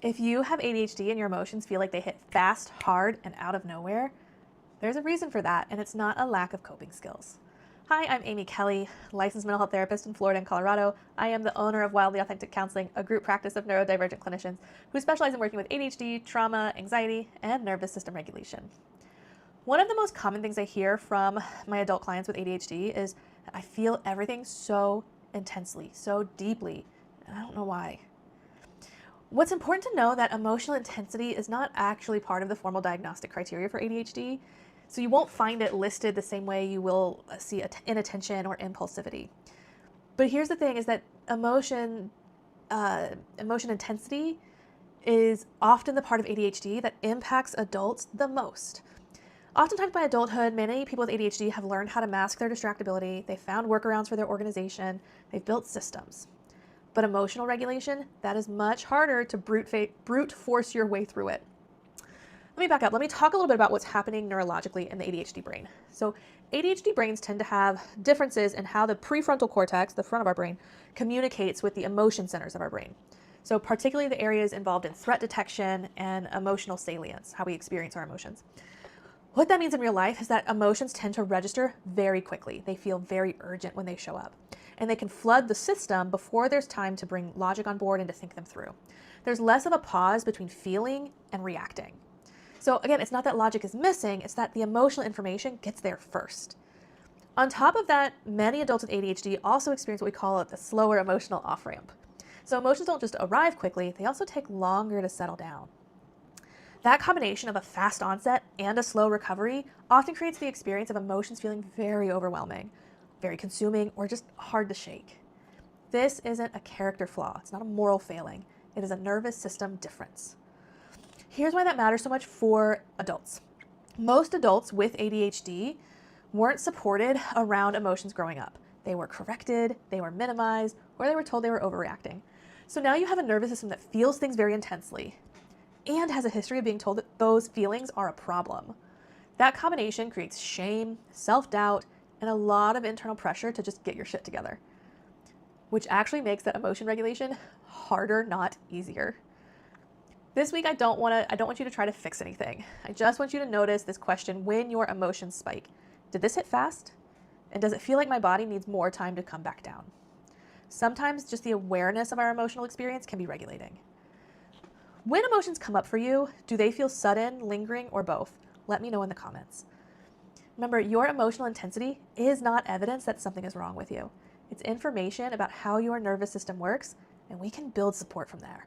If you have ADHD and your emotions feel like they hit fast, hard, and out of nowhere, there's a reason for that, and it's not a lack of coping skills. Hi, I'm Amy Kelly, licensed mental health therapist in Florida and Colorado. I am the owner of Wildly Authentic Counseling, a group practice of neurodivergent clinicians who specialize in working with ADHD, trauma, anxiety, and nervous system regulation. One of the most common things I hear from my adult clients with ADHD is that I feel everything so intensely, so deeply, and I don't know why. What's important to know that emotional intensity is not actually part of the formal diagnostic criteria for ADHD, so you won't find it listed the same way you will see inattention or impulsivity. But here's the thing is that emotion intensity is often the part of ADHD that impacts adults the most. Oftentimes by adulthood, many people with ADHD have learned how to mask their distractibility, they've found workarounds for their organization, they've built systems. But emotional regulation, that is much harder to brute force your way through it. Let me back up. Let me talk a little bit about what's happening neurologically in the ADHD brain. So ADHD brains tend to have differences in how the prefrontal cortex, the front of our brain, communicates with the emotion centers of our brain. So particularly the areas involved in threat detection and emotional salience, how we experience our emotions. What that means in real life is that emotions tend to register very quickly. They feel very urgent when they show up. And they can flood the system before there's time to bring logic on board and to think them through. There's less of a pause between feeling and reacting. So again, it's not that logic is missing, it's that the emotional information gets there first. On top of that, many adults with ADHD also experience what we call the slower emotional off-ramp. So emotions don't just arrive quickly, they also take longer to settle down. That combination of a fast onset and a slow recovery often creates the experience of emotions feeling very overwhelming, very consuming, or just hard to shake. This isn't a character flaw. It's not a moral failing. It is a nervous system difference. Here's why that matters so much for adults. Most adults with ADHD weren't supported around emotions growing up. They were corrected, they were minimized, or they were told they were overreacting. So now you have a nervous system that feels things very intensely and has a history of being told that those feelings are a problem. That combination creates shame, self-doubt, and a lot of internal pressure to just get your shit together, which actually makes that emotion regulation harder, not easier. This week, I don't want you to try to fix anything. I just want you to notice this question when your emotions spike. Did this hit fast? And does it feel like my body needs more time to come back down? Sometimes just the awareness of our emotional experience can be regulating. When emotions come up for you, do they feel sudden, lingering, or both? Let me know in the comments. Remember, your emotional intensity is not evidence that something is wrong with you. It's information about how your nervous system works, and we can build support from there.